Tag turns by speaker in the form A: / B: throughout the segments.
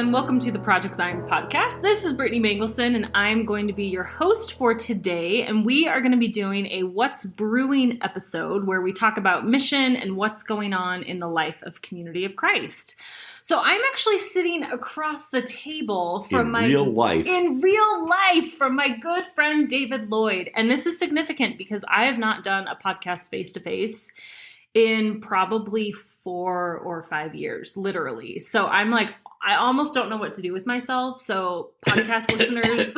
A: everyone. Welcome to the Project Zion podcast. This is Brittany Mangelson, and I'm going to be your host for today. And we are going to be doing a What's Brewing episode where we talk about mission and what's going on in the life of Community of Christ. So I'm actually sitting across the table from
B: in real life
A: from my good friend David Lloyd. And this is significant because I have not done a podcast face-to-face in probably 4 or 5 years, literally. So I'm like, I almost don't know what to do with myself. So podcast listeners,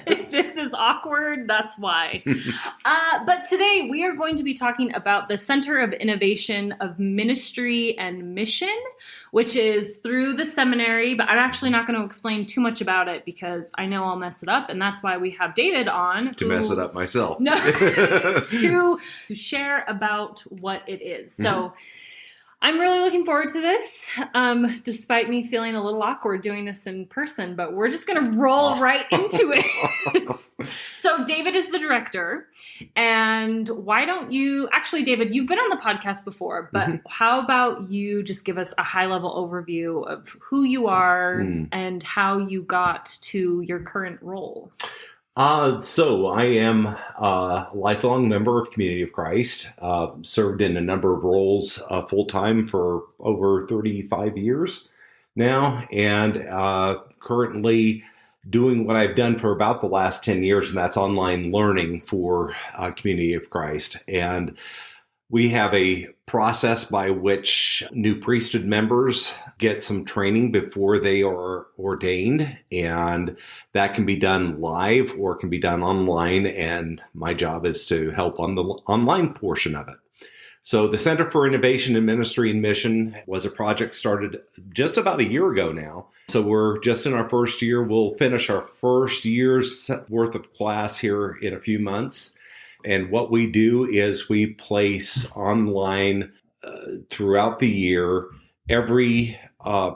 A: if this is awkward, that's why. But today we are going to be talking about the Center of Innovation of Ministry and Mission, which is through the seminary, but I'm actually not going to explain too much about it because I know I'll mess it up. And that's why we have David on.
B: To mess it up myself.
A: No, to share about what it is. So I'm really looking forward to this, despite me feeling a little awkward doing this in person, but we're just going to roll right into it. So David is the director, and why don't you, actually, David, you've been on the podcast before, but how about you just give us a high-level overview of who you are and how you got to your current role?
B: So I am a lifelong member of Community of Christ, served in a number of roles full-time for over 35 years now, and currently doing what I've done for about the last 10 years, and that's online learning for Community of Christ. And we have a process by which new priesthood members get some training before they are ordained, and that can be done live or can be done online, and my job is to help on the online portion of it. So the Center for Innovation in Ministry and Mission was a project started just about a year ago now. So we're just in our first year. We'll finish our first year's worth of class here in a few months. And what we do is we place online throughout the year every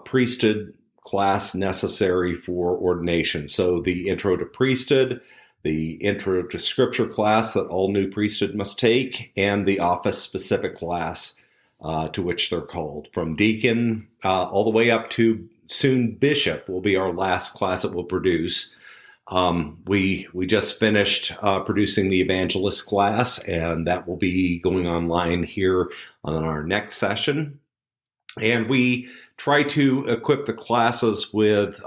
B: priesthood class necessary for ordination. So the Intro to Priesthood, the Intro to Scripture class that all new priesthood must take, and the office-specific class to which they're called. From deacon all the way up to soon bishop will be our last class that we'll produce. We just finished producing the evangelist class, and that will be going online here on our next session. And we try to equip the classes with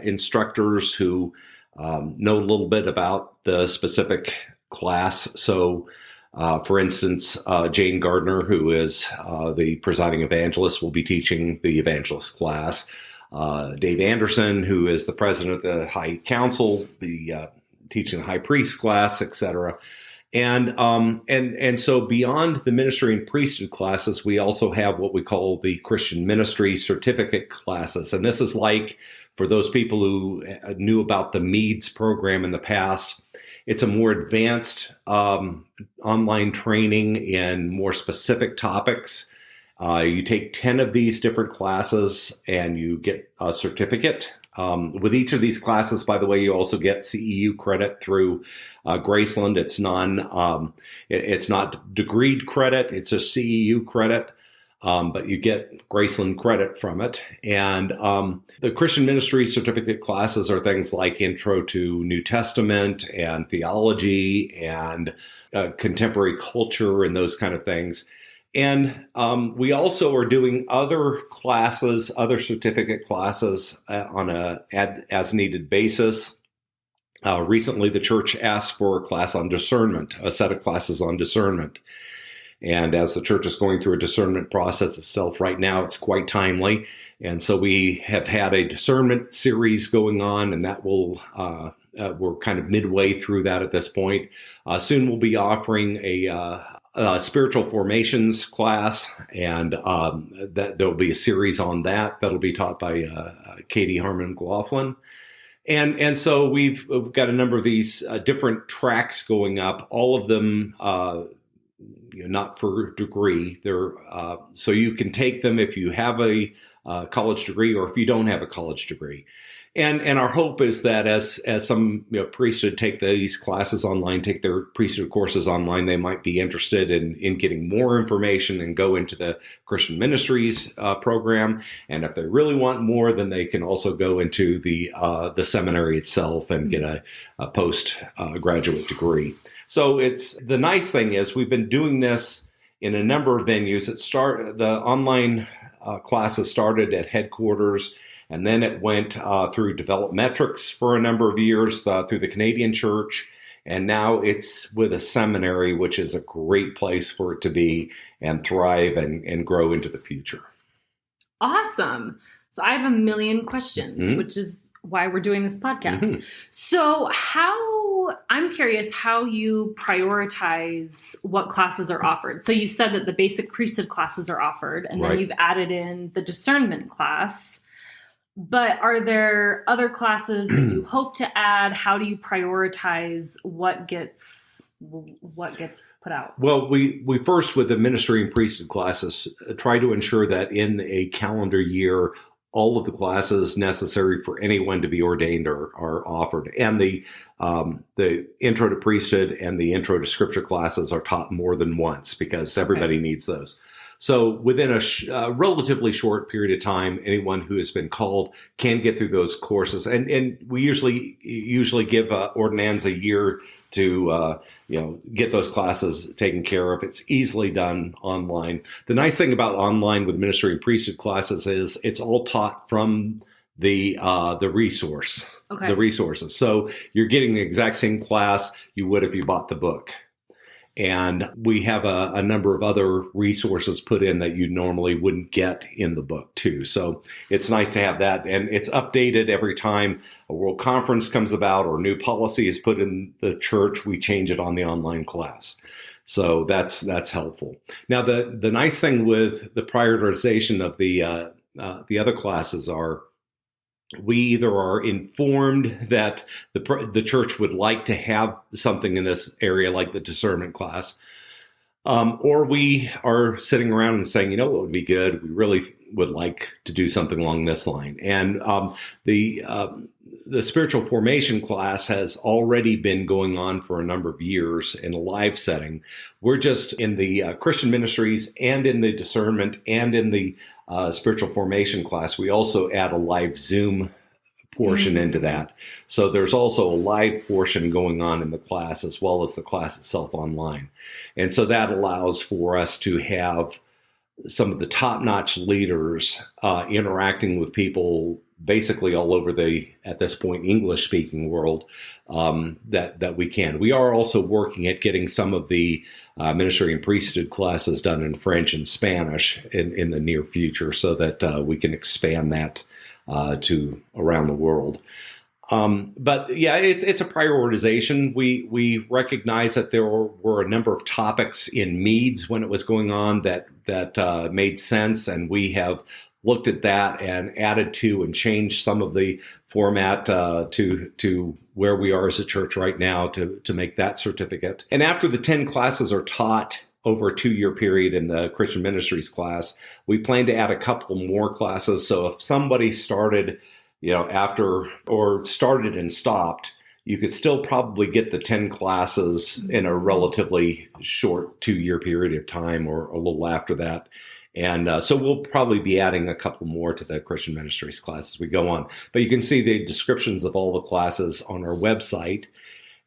B: instructors who know a little bit about the specific class. So, for instance, Jane Gardner, who is the presiding evangelist, will be teaching the evangelist class. Dave Anderson, who is the president of the High Council, teaching the High Priest class, etc. And so beyond the ministry and priesthood classes, we also have what we call the Christian Ministry Certificate classes. And this is like, for those people who knew about the MEADS program in the past, it's a more advanced online training in more specific topics. You take 10 of these different classes and you get a certificate. With each of these classes, by the way, you also get CEU credit through Graceland. It's not degreed credit, it's a CEU credit, but you get Graceland credit from it. And the Christian Ministry Certificate classes are things like Intro to New Testament and Theology and Contemporary Culture and those kind of things. And we also are doing other classes, other certificate classes on a as needed basis. Recently, the church asked for a class on discernment, a set of classes on discernment. And as the church is going through a discernment process itself right now, it's quite timely. And so we have had a discernment series going on, and that will we're kind of midway through that at this point. Soon we'll be offering a spiritual formations class, and that there'll be a series on that'll be taught by Katie Harmon McLaughlin. And so we've got a number of these different tracks going up, all of them not for degree. They're so you can take them if you have a college degree or if you don't have a college degree. And our hope is that as some priesthood take these classes online, take their priesthood courses online, they might be interested in getting more information and go into the Christian Ministries program. And if they really want more, then they can also go into the seminary itself and get a postgraduate degree. So the nice thing is we've been doing this in a number of venues. The online classes started at headquarters, and then it went through Developmetrics for a number of years through the Canadian Church. And now it's with a seminary, which is a great place for it to be and thrive and grow into the future.
A: Awesome. So I have a million questions, which is why we're doing this podcast. So I'm curious how you prioritize what classes are offered. So you said that the basic priesthood classes are offered, and then you've added in the discernment class. But are there other classes that you hope to add? How do you prioritize what gets put out?
B: Well, we first, with the ministry and priesthood classes, try to ensure that in a calendar year, all of the classes necessary for anyone to be ordained are offered. And the intro to priesthood and the intro to scripture classes are taught more than once because everybody needs those. So within a relatively short period of time, anyone who has been called can get through those courses. And we usually give ordinands a year to get those classes taken care of. It's easily done online. The nice thing about online with ministry and priesthood classes is it's all taught from the resource, the resources. So you're getting the exact same class you would if you bought the book. And we have a number of other resources put in that you normally wouldn't get in the book too. So it's nice to have that. And it's updated every time a world conference comes about or new policy is put in the church. We change it on the online class. So that's helpful. Now, the nice thing with the prioritization of the other classes are we either are informed that the church would like to have something in this area like the discernment class, or we are sitting around and saying, what would be good? We really would like to do something along this line. And the spiritual formation class has already been going on for a number of years in a live setting. We're just in the Christian Ministries and in the discernment and in the spiritual formation class. We also add a live Zoom portion into that. So there's also a live portion going on in the class as well as the class itself online. And so that allows for us to have some of the top-notch leaders interacting with people basically all over at this point, English-speaking world that we can. We are also working at getting some of the ministry and priesthood classes done in French and Spanish in the near future so that we can expand that to around the world. But yeah, it's a prioritization. We recognize that there were a number of topics in Meads when it was going on that made sense, and we have looked at that and added to and changed some of the format to where we are as a church right now to make that certificate. And after the 10 classes are taught over a 2-year period in the Christian Ministries class, we plan to add a couple more classes. So if somebody started after or started and stopped, you could still probably get the 10 classes in a relatively short 2-year period of time or a little after that. And so we'll probably be adding a couple more to the Christian Ministries class as we go on. But you can see the descriptions of all the classes on our website,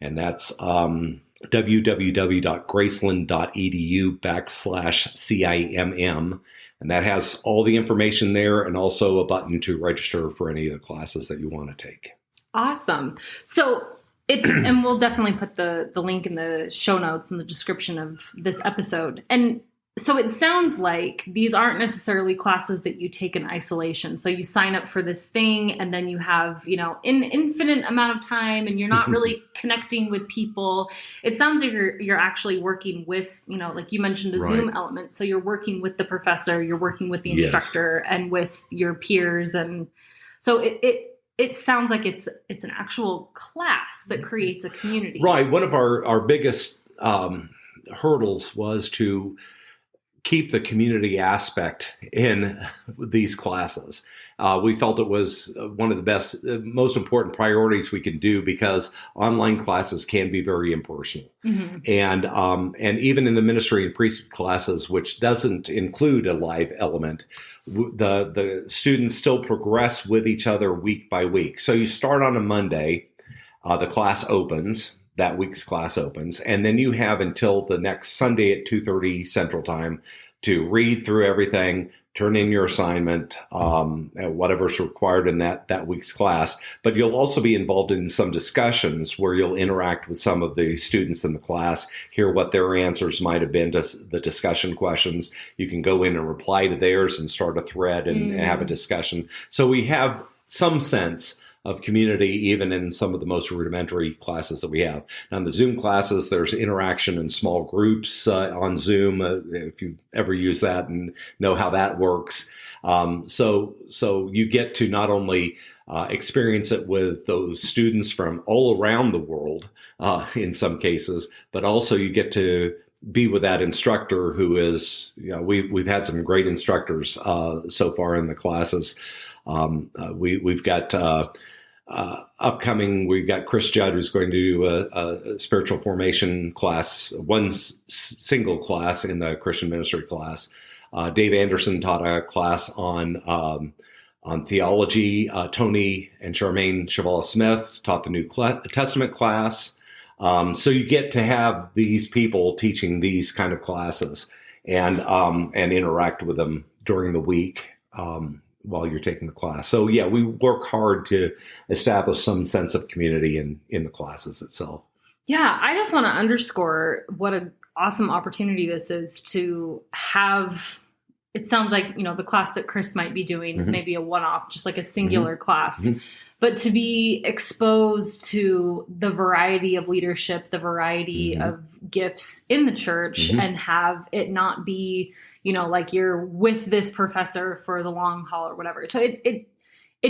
B: and that's www.graceland.edu/CIMM. And that has all the information there and also a button to register for any of the classes that you want to take.
A: Awesome. So and we'll definitely put the link in the show notes in the description of this episode. And so it sounds like these aren't necessarily classes that you take in isolation. So you sign up for this thing and then you have, an infinite amount of time and you're not really connecting with people. It sounds like you're actually working with, like you mentioned, a Zoom element. So you're working with the professor, you're working with the instructor and with your peers. And so it sounds like it's an actual class that creates a community.
B: Right. One of our biggest hurdles was to keep the community aspect in these classes. we felt it was one of the best, most important priorities we can do because online classes can be very impersonal. Mm-hmm. And even in the ministry and priesthood classes, which doesn't include a live element, the students still progress with each other week by week. So you start on a Monday, the class opens. That week's class opens, and then you have until the next Sunday at 2:30 Central Time to read through everything, turn in your assignment, whatever's required in that week's class. But you'll also be involved in some discussions where you'll interact with some of the students in the class, hear what their answers might have been to the discussion questions. You can go in and reply to theirs and start a thread and have a discussion. So we have some sense of community, even in some of the most rudimentary classes that we have. Now, in the Zoom classes, there's interaction in small groups on Zoom, if you ever use that and know how that works. So you get to not only experience it with those students from all around the world, in some cases, but also you get to be with that instructor who is, we've had some great instructors so far in the classes. We've got upcoming, we've got Chris Judd, who's going to do a spiritual formation class, one single class in the Christian ministry class. Dave Anderson taught a class on theology. Tony and Charmaine Chavala-Smith taught the New Testament class. So you get to have these people teaching these kind of classes and interact with them during the week. While you're taking the class. So yeah, we work hard to establish some sense of community in the classes itself.
A: Yeah, I just want to underscore what an awesome opportunity this is to have. It sounds like, the class that Chris might be doing is maybe a one-off, just like a singular class, but to be exposed to the variety of leadership, the variety of gifts in the church, and have it not be, like you're with this professor for the long haul or whatever. So it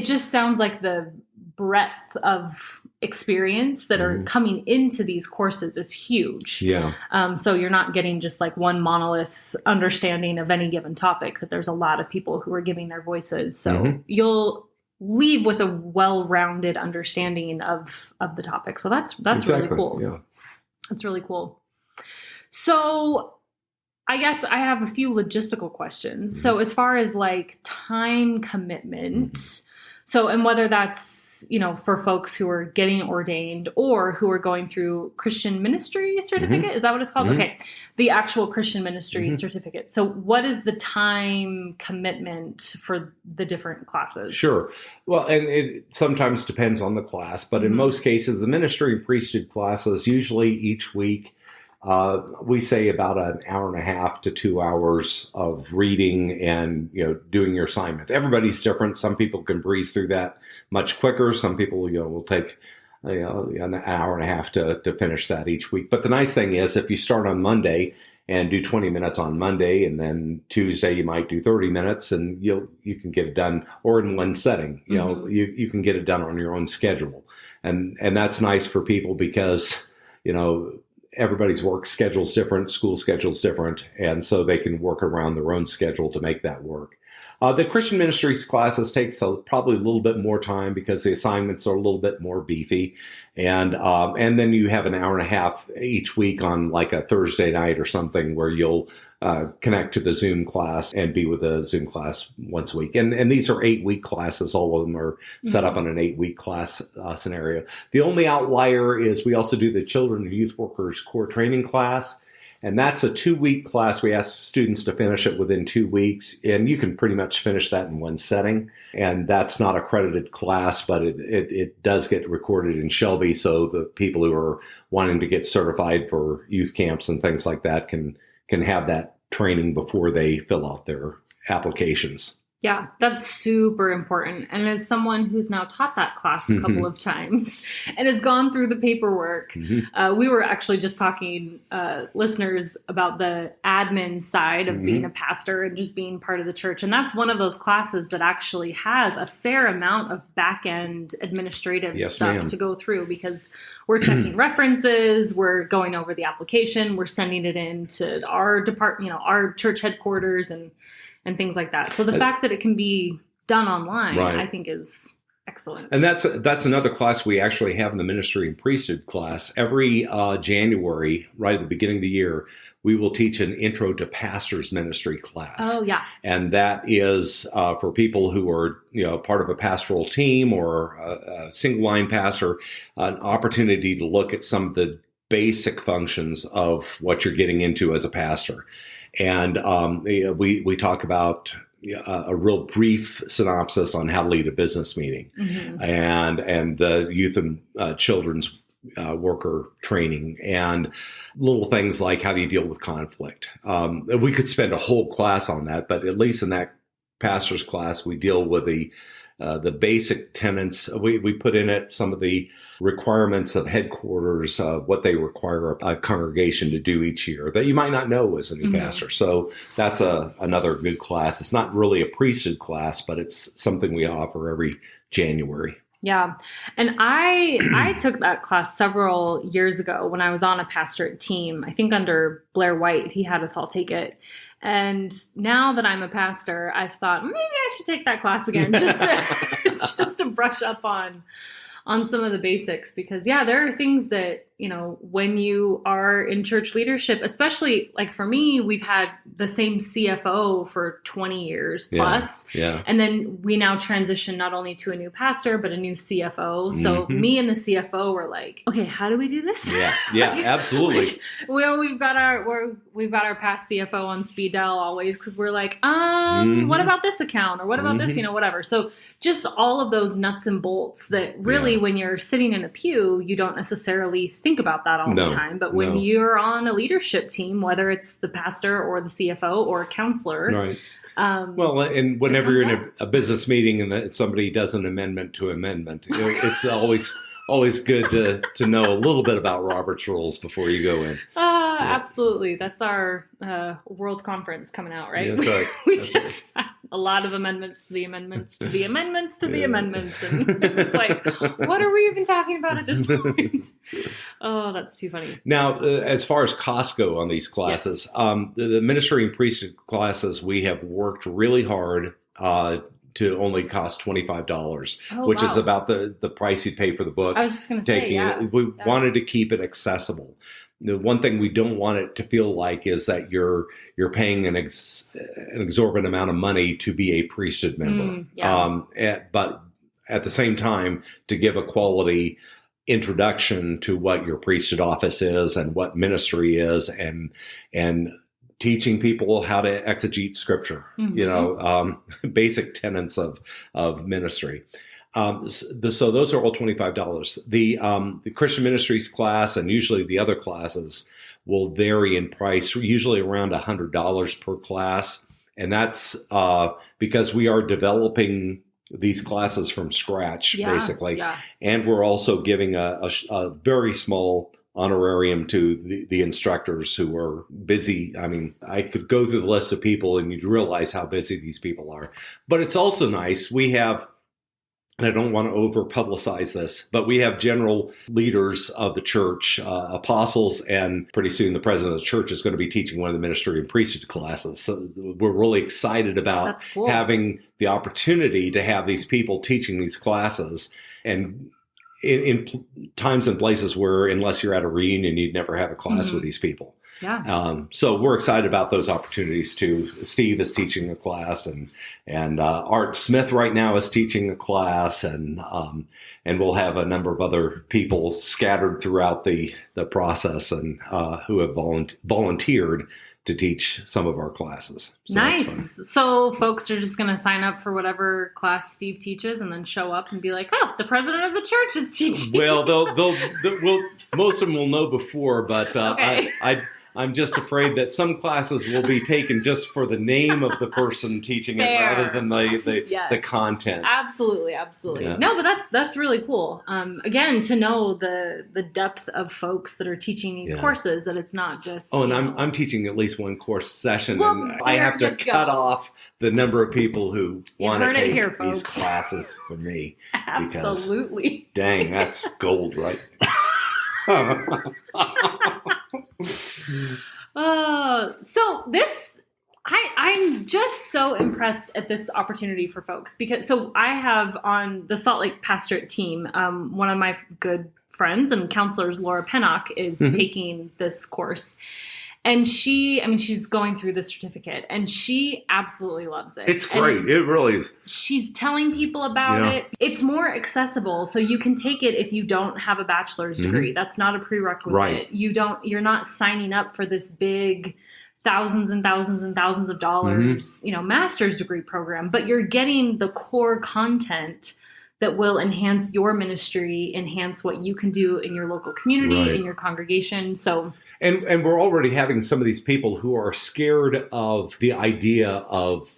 A: just sounds like the breadth of experience that are coming into these courses is huge.
B: Yeah.
A: So you're not getting just like one monolith understanding of any given topic, that there's a lot of people who are giving their voices. So you'll leave with a well-rounded understanding of the topic. So that's exactly. Really cool.
B: Yeah. That's
A: really cool. So I guess I have a few logistical questions. So as far as like time commitment, and whether that's, for folks who are getting ordained or who are going through Christian ministry certificate, is that what it's called? Okay. The actual Christian ministry certificate. So what is the time commitment for the different classes?
B: Sure. Well, and it sometimes depends on the class, but in most cases, the ministry and priesthood classes, usually each week, we say about an hour and a half to 2 hours of reading and, doing your assignment. Everybody's different. Some people can breeze through that much quicker. Some people, will take, an hour and a half to finish that each week. But the nice thing is if you start on Monday and do 20 minutes on Monday, and then Tuesday you might do 30 minutes, and you can get it done, or in one setting, you can get it done on your own schedule. And that's nice for people because, everybody's work schedule's different, school schedule's different, and so they can work around their own schedule to make that work. The Christian ministries classes takes probably a little bit more time because the assignments are a little bit more beefy, and then you have an hour and a half each week on like a Thursday night or something where you'll connect to the Zoom class and be with the Zoom class once a week. And these are 8-week classes. All of them are set up on an 8-week class scenario. The only outlier is we also do the Children and Youth Workers Core Training class. And that's a 2-week class. We ask students to finish it within 2 weeks, and you can pretty much finish that in one setting. And that's not a accredited class, but it does get recorded in Shelby, so the people who are wanting to get certified for youth camps and things like that can have that training before they fill out their applications.
A: Yeah, that's super important. And as someone who's now taught that class a couple of times and has gone through the paperwork, we were actually just talking, listeners, about the admin side of being a pastor and just being part of the church. And that's one of those classes that actually has a fair amount of back-end administrative stuff to go through, because we're checking references, we're going over the application, we're sending it in to our department, our church headquarters and things like that. So the fact that it can be done online,
B: Right.
A: I think is excellent.
B: And that's another class we actually have in the ministry and priesthood class. Every January, right at the beginning of the year, we will teach an intro to pastor's ministry class.
A: Oh, yeah.
B: And that is for people who are, part of a pastoral team or a single line pastor, an opportunity to look at some of the basic functions of what you're getting into as a pastor. And we talk about a real brief synopsis on how to lead a business meeting, and the youth and children's worker training, and little things like how do you deal with conflict. We could spend a whole class on that, but at least in that pastor's class, we deal with the basic tenets. We put in it some of the requirements of headquarters, what they require a congregation to do each year that you might not know as a new pastor. So that's another good class. It's not really a priesthood class, but it's something we offer every January.
A: Yeah. And I took that class several years ago when I was on a pastorate team. I think under Blair White, he had us all take it. And now that I'm a pastor, I've thought maybe I should take that class again just to brush up on some of the basics, because there are things that, when you are in church leadership, especially like for me, we've had the same CFO for 20 years plus. Yeah. And then we now transition not only to a new pastor, but a new CFO. So me and the CFO were like, okay, how do we do this?
B: Yeah, absolutely.
A: We've got our past CFO on speed dial always, because we're like, what about this account? Or what about this, whatever. So just all of those nuts and bolts that really, when you're sitting in a pew, you don't necessarily think about that all the time. But when you're on a leadership team, whether it's the pastor or the CFO or a counselor.
B: Right. And whenever you're in a business meeting and somebody does an amendment to amendment, it's always good to know a little bit about Robert's rules before you go in.
A: Absolutely. That's our world conference coming out, right?
B: That's right.
A: We just have a lot of amendments to the amendments to the amendments to the amendments. And it's like, what are we even talking about at this point? Oh, that's too funny.
B: Now, as far as costs go on these classes, the ministry and priesthood classes, we have worked really hard to only cost $25, which is about the price you'd pay for the book.
A: I was just going to say,
B: we wanted to keep it accessible. The one thing we don't want it to feel like is that you're paying an exorbitant amount of money to be a priesthood member. But at the same time, to give a quality introduction to what your priesthood office is and what ministry is, and teaching people how to exegete scripture, basic tenets of ministry. So those are all $25. The Christian ministries class and usually the other classes will vary in price, usually around $100 per class. And that's because we are developing these classes from scratch, basically. Yeah. And we're also giving a very small honorarium to the instructors who are busy. I mean, I could go through the list of people and you'd realize how busy these people are. But it's also nice. We have, and I don't want to over publicize this, but we have general leaders of the church, apostles, and pretty soon the president of the church is going to be teaching one of the ministry and priesthood classes. So we're really excited about having the opportunity to have these people teaching these classes. And in times and places where, unless you're at a reunion, you'd never have a class with these people. Yeah. So we're excited about those opportunities too. Steve is teaching a class, and Art Smith right now is teaching a class, and we'll have a number of other people scattered throughout the process, and who have volunteered to teach some of our classes. So
A: nice. So folks are just going to sign up for whatever class Steve teaches and then show up and be like, oh, the president of the church is teaching.
B: Well, most of them will know before, but okay. I'm just afraid that some classes will be taken just for the name of the person teaching it rather than the content.
A: Absolutely. Yeah. No, but that's really cool. Again, to know the depth of folks that are teaching these courses, that it's not just.
B: Oh, and I'm teaching at least one course session, and I have to cut off the number of people who want to take these classes from me.
A: Absolutely.
B: Because, dang, that's gold, right?
A: So this I'm just so impressed at this opportunity for folks because I have on the Salt Lake pastorate team, one of my good friends and counselors, Laura Pennock, is taking this course. And she's going through the certificate and she absolutely loves it.
B: It's great. It really is.
A: She's telling people about it. It's more accessible. So you can take it if you don't have a bachelor's degree. That's not a prerequisite.
B: Right.
A: You're not signing up for this big thousands and thousands and thousands of dollars, master's degree program, but you're getting the core content that will enhance your ministry, enhance what you can do in your local community, in your congregation. So,
B: and we're already having some of these people who are scared of the idea of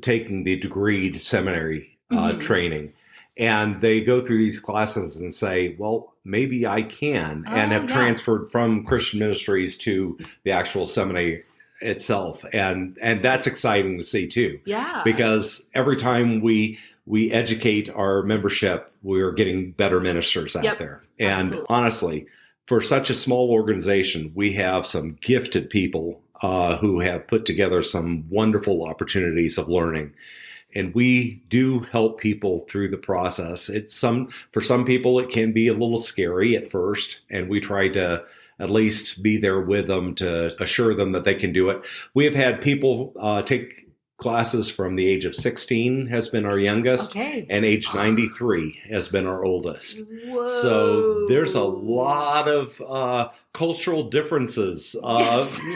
B: taking the degreed seminary training. And they go through these classes and say, well, maybe I can, and have transferred from Christian ministries to the actual seminary itself. And that's exciting to see too.
A: Yeah.
B: Because every time we educate our membership, we're getting better ministers out there. And
A: Absolutely.
B: Honestly, for such a small organization, we have some gifted people who have put together some wonderful opportunities of learning. And we do help people through the process. For some people, it can be a little scary at first, and we try to at least be there with them to assure them that they can do it. We have had people take classes from the age of 16 has been our youngest, and age 93 has been our oldest.
A: Whoa.
B: So there's a lot of cultural differences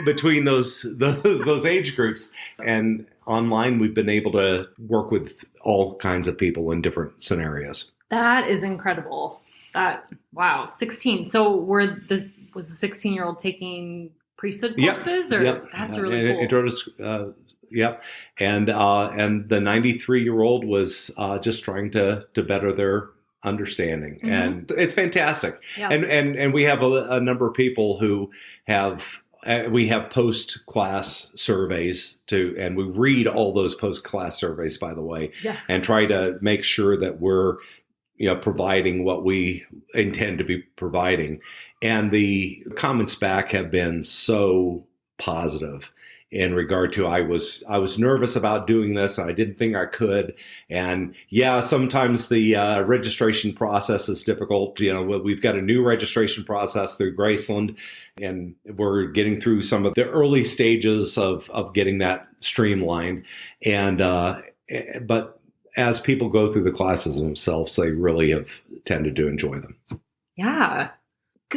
B: between those age groups. And online, we've been able to work with all kinds of people in different scenarios.
A: That is incredible. Wow, 16. So was the 16-year-old taking priesthood courses? That's really cool.
B: Yep. And the 93-year-old was just trying to better their understanding. And it's fantastic. Yeah. And we have a number of people who we have post-class surveys and we read all those post-class surveys, by the way, and try to make sure that we're providing what we intend to be providing. And the comments back have been so positive in regard to I was nervous about doing this and I didn't think I could. And sometimes the registration process is difficult. We've got a new registration process through Graceland, and we're getting through some of the early stages of getting that streamlined. And but as people go through the classes themselves, they really have tended to enjoy them.
A: Yeah.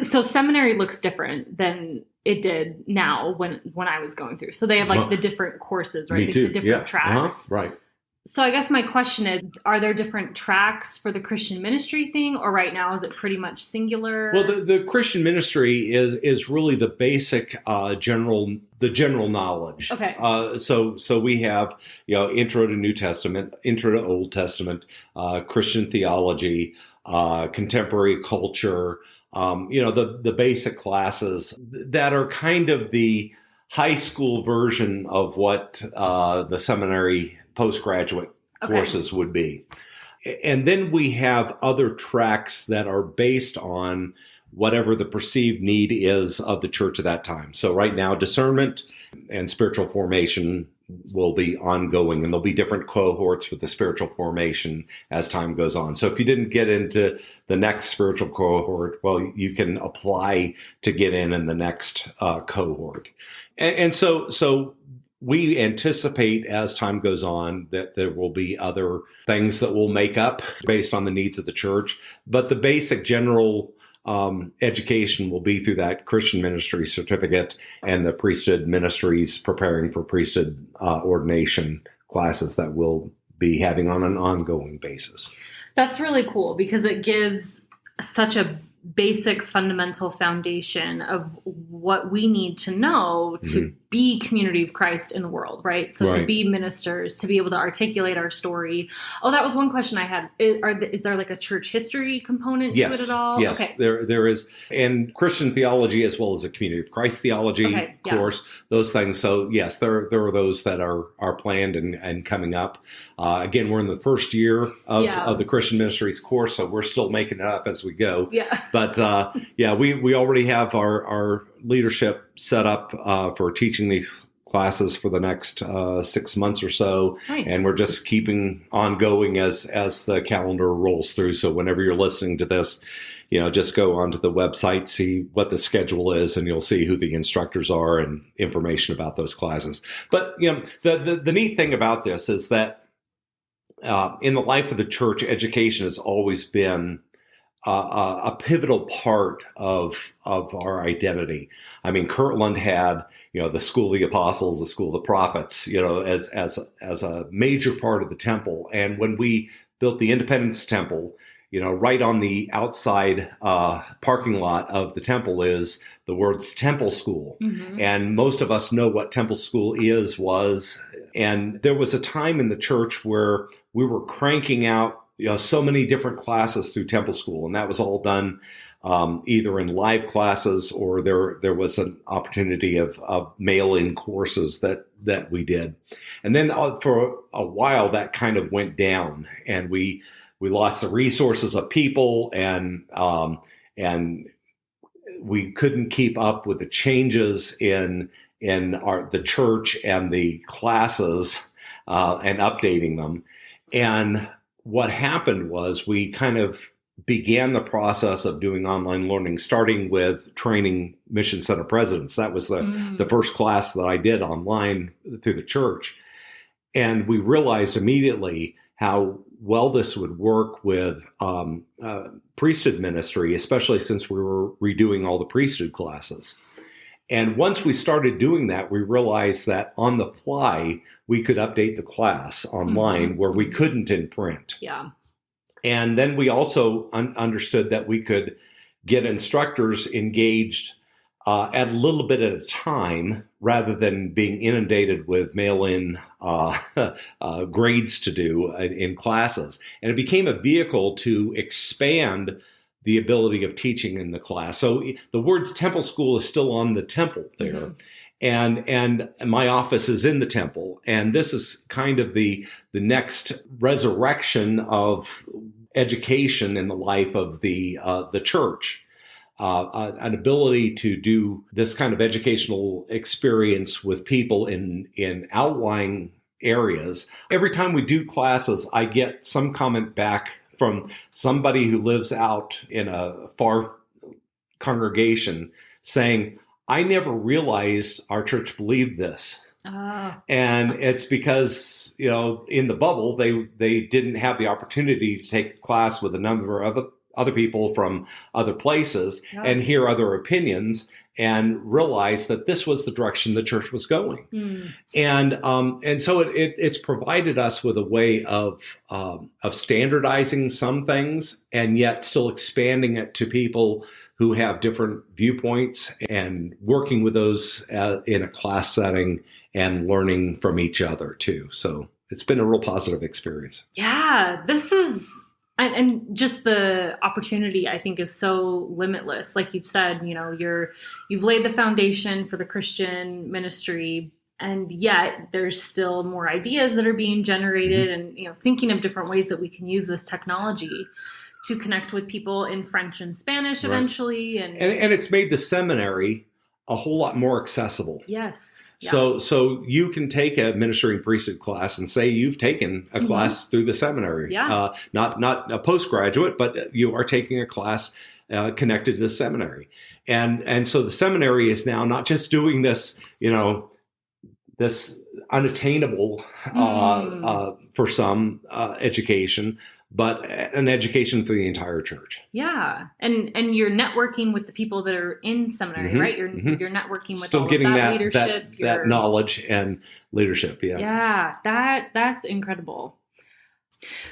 A: So seminary looks different than it did now when I was going through. So they have the different courses, right? The different tracks.
B: Right.
A: So I guess my question is, are there different tracks for the Christian ministry thing, or right now is it pretty much singular?
B: Well, the Christian ministry is really the basic general knowledge.
A: Okay.
B: So we have Intro to New Testament, Intro to Old Testament, Christian theology, contemporary culture. The basic classes that are kind of the high school version of what the seminary postgraduate courses would be. And then we have other tracks that are based on whatever the perceived need is of the church at that time. So right now, discernment and spiritual formation will be ongoing, and there'll be different cohorts with the spiritual formation as time goes on. So if you didn't get into the next spiritual cohort, well, you can apply to get in the next cohort. And so we anticipate as time goes on that there will be other things that will make up based on the needs of the church. But the basic general education will be through that Christian ministry certificate and the priesthood ministries preparing for priesthood ordination classes that we'll be having on an ongoing basis.
A: That's really cool because it gives such a basic fundamental foundation of what we need to know to be Community of Christ in the world, right? So to be ministers, to be able to articulate our story. Oh, that was one question I had. Is there like a church history component to it at all?
B: Yes, okay. There is. And Christian theology as well as a Community of Christ theology course, those things. So yes, there are those that are planned and coming up. Again, we're in the first year of the Christian Ministries course, so we're still making it up as we go.
A: Yeah.
B: But we already have our leadership set up for teaching these classes for the next 6 months or so.
A: Nice.
B: And we're just keeping on going as the calendar rolls through. So whenever you're listening to this, just go onto the website, see what the schedule is, and you'll see who the instructors are and information about those classes. But, the neat thing about this is that in the life of the church, education has always been a pivotal part of our identity. I mean, Kirtland had, the School of the Apostles, the School of the Prophets, as a major part of the temple. And when we built the Independence Temple, right on the outside parking lot of the temple is the words Temple School. Mm-hmm. And most of us know what Temple School was. And there was a time in the church where we were cranking out so many different classes through Temple School, and that was all done either in live classes or there was an opportunity of mail-in courses that we did. And then for a while that kind of went down, and we lost the resources of people, and we couldn't keep up with the changes in the church and the classes and updating them. And what happened was we kind of began the process of doing online learning, starting with training Mission Center presidents. That was the first class that I did online through the church. And we realized immediately how well this would work with priesthood ministry, especially since we were redoing all the priesthood classes. And once we started doing that, we realized that on the fly, we could update the class online where we couldn't in print.
A: Yeah.
B: And then we also understood that we could get instructors engaged at a little bit at a time rather than being inundated with mail-in grades to do in classes. And it became a vehicle to expand the ability of teaching in the class. So the words Temple School is still on the temple there. Mm-hmm. And my office is in the temple. And this is kind of the next resurrection of education in the life of the church. An ability to do this kind of educational experience with people in outlying areas. Every time we do classes, I get some comment back from somebody who lives out in a far congregation saying, I never realized our church believed this. And it's because, in the bubble, they didn't have the opportunity to take a class with a number of other people from other places and hear other opinions and realize that this was the direction the church was going. And so it's provided us with a way of standardizing some things and yet still expanding it to people who have different viewpoints and working with those in a class setting and learning from each other too. So it's been a real positive experience.
A: Yeah, this is... And just the opportunity, I think, is so limitless. Like you've said, you've laid the foundation for the Christian ministry, and yet there's still more ideas that are being generated, and thinking of different ways that we can use this technology to connect with people in French and Spanish eventually. And
B: it's made the seminary a whole lot more accessible.
A: Yes. Yeah.
B: So you can take a ministry and priesthood class and say you've taken a class through the seminary.
A: Yeah.
B: Not a postgraduate, but you are taking a class connected to the seminary. And so the seminary is now not just doing this, this unattainable for some education, but an education for the entire church.
A: Yeah. And you're networking with the people that are in seminary, right? You're networking with
B: still
A: all
B: getting
A: of that
B: that
A: leadership.
B: That knowledge and leadership. Yeah.
A: Yeah. That's incredible.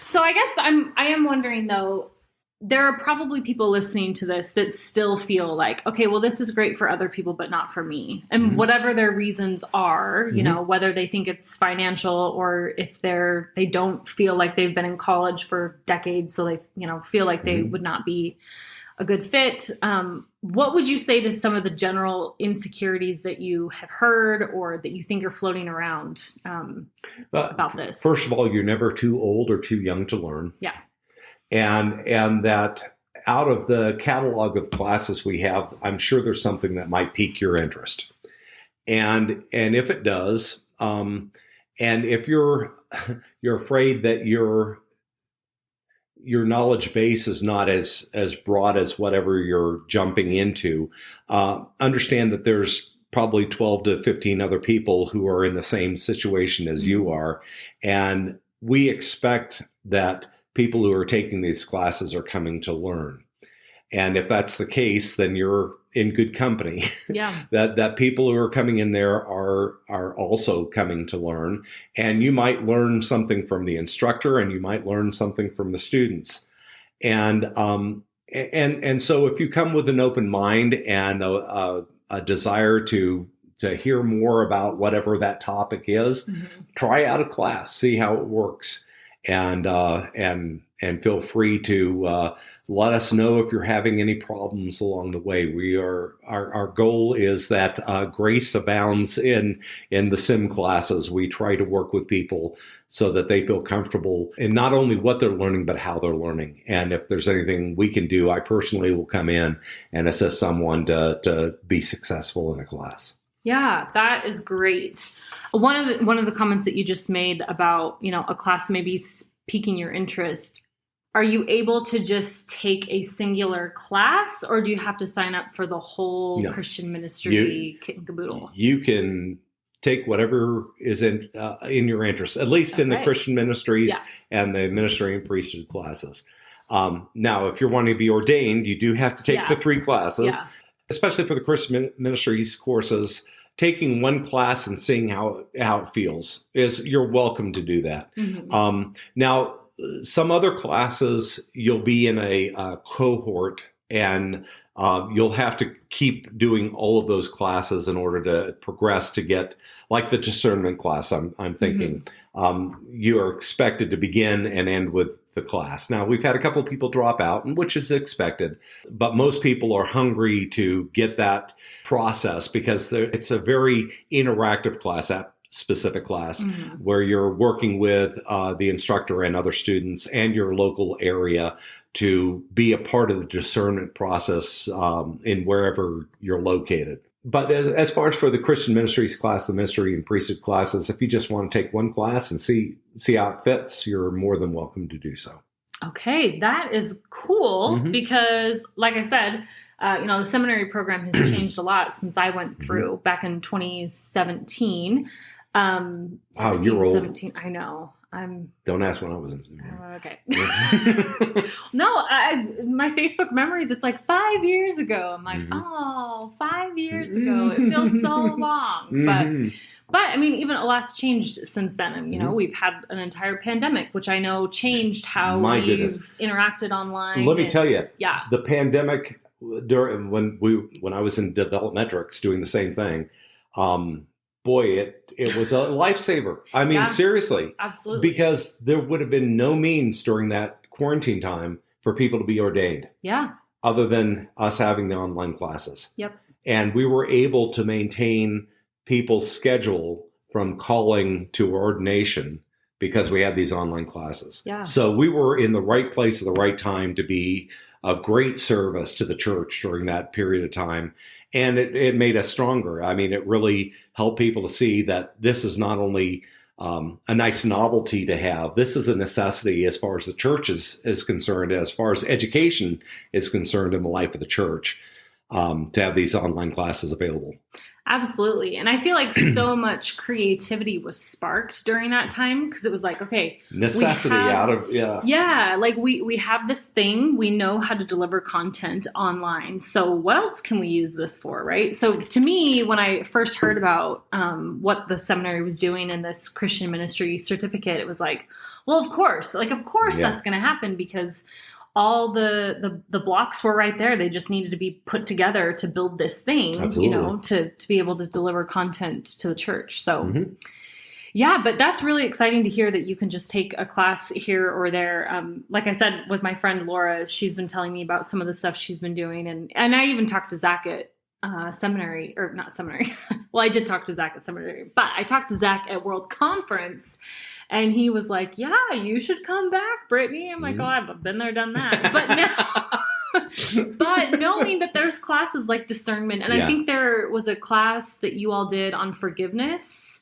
A: So I guess I am wondering though, there are probably people listening to this that still feel like, okay, well, this is great for other people, but not for me. And whatever their reasons are, whether they think it's financial or if they don't feel like they've been in college for decades, so they, feel like they would not be a good fit. What would you say to some of the general insecurities that you have heard or that you think are floating around about this?
B: First of all, you're never too old or too young to learn.
A: Yeah.
B: And that out of the catalog of classes we have, I'm sure there's something that might pique your interest. And if it does, and if you're afraid that your knowledge base is not as broad as whatever you're jumping into, understand that there's probably 12 to 15 other people who are in the same situation as you are. And we expect that people who are taking these classes are coming to learn. And if that's the case, then you're in good company.
A: Yeah.
B: that people who are coming in there are also coming to learn. And you might learn something from the instructor, and you might learn something from the students. And so if you come with an open mind and a desire to hear more about whatever that topic is, try out a class, see how it works, and feel free to let us know if you're having any problems along the way. Our goal is that grace abounds in the CIMM classes. We try to work with people so that they feel comfortable in not only what they're learning, but how they're learning. And if there's anything we can do, I personally will come in and assist someone to be successful in a class.
A: Yeah, that is great. One of the comments that you just made about, a class maybe piquing your interest, are you able to just take a singular class, or do you have to sign up for the whole Christian ministry kit and caboodle? You
B: can take whatever is in your interest, at least in the Christian ministries and the ministry and priesthood classes. Now, if you're wanting to be ordained, you do have to take the 3 classes, especially for the Christian ministries courses. Taking one class and seeing how it feels you're welcome to do that. Now, some other classes, you'll be in a cohort, and you'll have to keep doing all of those classes in order to progress to get, like the discernment class, I'm thinking. You are expected to begin and end with the class. Now, we've had a couple of people drop out, which is expected, but most people are hungry to get that process because it's a very interactive class, that specific class, where you're working with the instructor and other students and your local area to be a part of the discernment process in wherever you're located. But as far as for the Christian ministries class, the ministry and priesthood classes, if you just want to take one class and see how it fits, you're more than welcome to do so. Okay, that is cool because, like I said, the seminary program has changed a lot since I went through back in 2017. 16, you're old. 17. I know. Don't ask when I was in seminary. Okay. No, my Facebook memories, it's like 5 years ago. I'm like, 5 years ago. It feels so long. But I mean, even a lot's changed since then. And, we've had an entire pandemic, which I know changed how we've interacted online. Let me tell you, the pandemic when I was in developmetrics doing the same thing, boy, it was a lifesaver. I mean, seriously. Absolutely. Because there would have been no means during that quarantine time for people to be ordained. Yeah. Other than us having the online classes. Yep. And we were able to maintain people's schedule from calling to ordination because we had these online classes. Yeah. So we were in the right place at the right time to be of great service to the church during that period of time. And it made us stronger. I mean, it really helped people to see that this is not only a nice novelty to have, this is a necessity as far as the church is concerned, as far as education is concerned in the life of the church, to have these online classes available. Absolutely. And I feel like so much creativity was sparked during that time because it was like, okay. Necessity Yeah. Like we have this thing. We know how to deliver content online. So what else can we use this for, right? So to me, when I first heard about what the seminary was doing in this Christian ministry certificate, it was like, well, of course that's going to happen because all the blocks were right there. They just needed to be put together to build this thing, to be able to deliver content to the church. So yeah, but that's really exciting to hear that you can just take a class here or there. Like I said, with my friend Laura, she's been telling me about some of the stuff she's been doing. And I even talked to Zach at seminary, or not seminary. Well, I did talk to Zach at seminary, but I talked to Zach at World Conference. And he was like, yeah, you should come back, Brittany. I'm like, oh, I've been there, done that. But now,
A: But knowing that there's classes like discernment, and I think there was a class that you all did on forgiveness.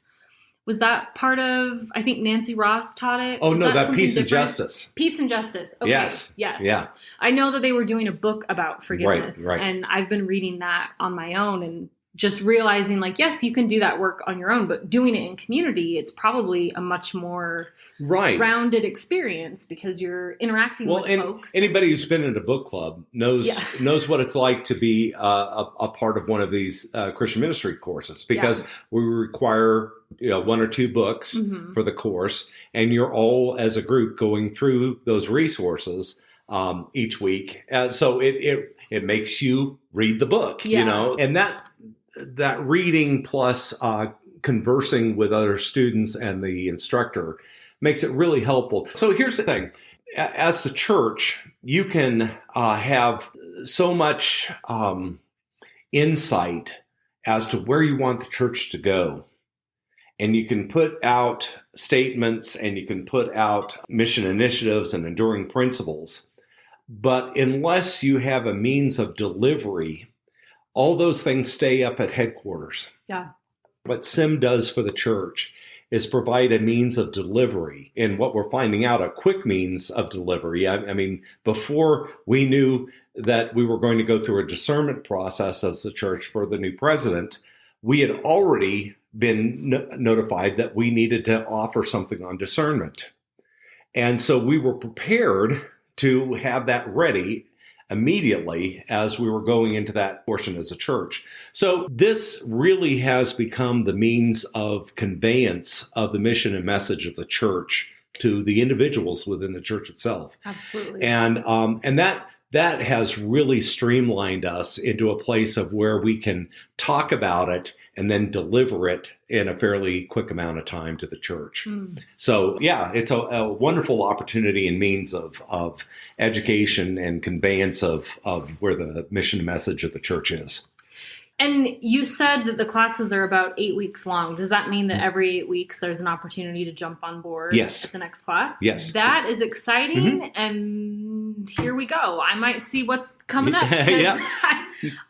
A: Was that part of, I think Nancy Ross taught it?
B: Oh,
A: was
B: no, that Peace and
A: different?
B: Justice.
A: Peace and Justice. Okay.
B: Yes. Yeah.
A: I know that they were doing a book about forgiveness.
B: Right.
A: And I've been reading that on my own and just realizing like, yes, you can do that work on your own, but doing it in community, it's probably a much more rounded experience because you're interacting with folks.
B: Anybody who's been in a book club knows what it's like to be a part of one of these Christian ministry courses, because we require one or two books for the course, and you're all as a group going through those resources each week. So it makes you read the book, and that reading plus conversing with other students and the instructor makes it really helpful. So here's the thing. As the church, you can have so much insight as to where you want the church to go. And you can put out statements and you can put out mission initiatives and enduring principles. But unless you have a means of delivery, all those things stay up at headquarters.
A: Yeah.
B: What CIMM does for the church is provide a means of delivery. And what we're finding out, a quick means of delivery. I mean, before we knew that we were going to go through a discernment process as the church for the new president, we had already been notified that we needed to offer something on discernment. And so we were prepared to have that ready immediately as we were going into that portion as a church. So this really has become the means of conveyance of the mission and message of the church to the individuals within the church itself.
A: Absolutely.
B: And that has really streamlined us into a place of where we can talk about it and then deliver it in a fairly quick amount of time to the church. So, it's a wonderful opportunity and means of education and conveyance of where the mission and message of the church is.
A: And you said that the classes are about 8 weeks long. Does that mean that every 8 weeks there's an opportunity to jump on board at the next class?
B: Yes.
A: That is exciting, and here we go. I might see what's coming up.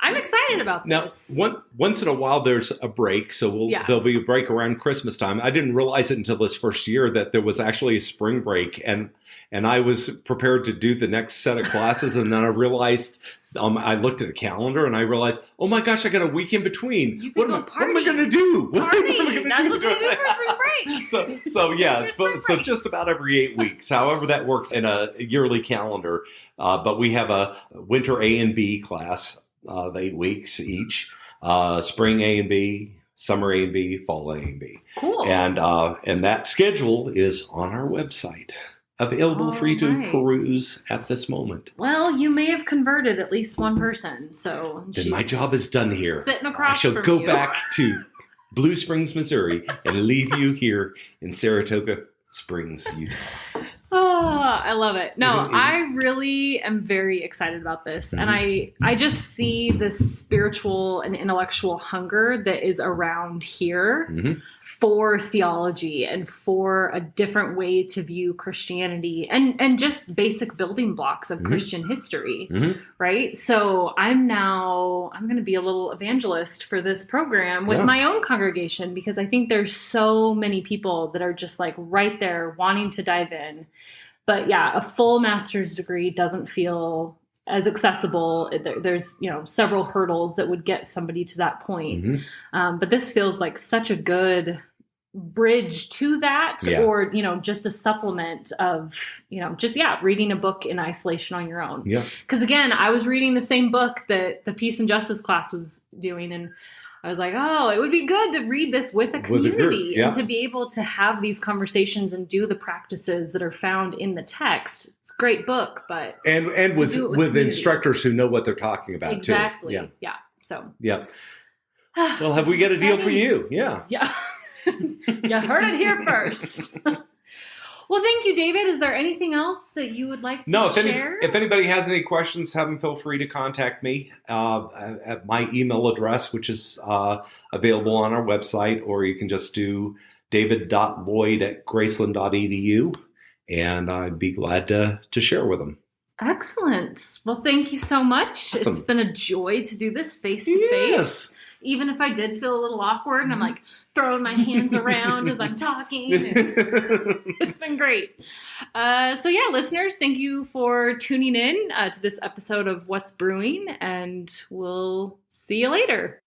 A: I'm excited about this.
B: Now, once in a while there's a break, so there'll be a break around Christmas time. I didn't realize it until this first year that there was actually a spring break, and I was prepared to do the next set of classes, and then I realized I looked at a calendar and I realized, oh my gosh, I got a week in between. What am I going to do?
A: Party. That's what they do for spring break.
B: So just about every 8 weeks, however that works in a yearly calendar. But we have a winter A and B class, 8 weeks each, spring A and B, summer A and B, fall A and B.
A: Cool.
B: And that schedule is on our website. Available for you to peruse at this moment.
A: Well, you may have converted at least one person, so
B: then my job is done here.
A: Sitting across
B: I shall go back to Blue Springs, Missouri, and leave you here in Saratoga Springs, Utah.
A: Oh, I love it. No, I really am very excited about this. And I just see this spiritual and intellectual hunger that is around here for theology and for a different way to view Christianity and just basic building blocks of Christian history, right? So I'm going to be a little evangelist for this program with my own congregation, because I think there's so many people that are just like right there wanting to dive in. But a full master's degree doesn't feel as accessible. There's, several hurdles that would get somebody to that point. But this feels like such a good bridge to that, or, just a supplement of, reading a book in isolation on your own. Yeah. Because again, I was reading the same book that the Peace and Justice class was doing, and I was like, oh, it would be good to read this with a community and to be able to have these conversations and do the practices that are found in the text. It's a great book, but
B: and with instructors who know what they're talking about
A: exactly.
B: too.
A: Yeah. So
B: well, have we got a deal for you? Yeah.
A: You heard it here first. Well, thank you, David. Is there anything else that you would like to share?
B: If anybody has any questions, have them feel free to contact me at my email address, which is available on our website, or you can just do david.lloyd@graceland.edu, and I'd be glad to share with them.
A: Excellent. Well, thank you so much.
B: Awesome.
A: It's been a joy to do this face to face.
B: Yes.
A: Even if I did feel a little awkward and I'm like throwing my hands around as I'm talking. And it's been great. So yeah, listeners, thank you for tuning in to this episode of What's Brewing, and we'll see you later.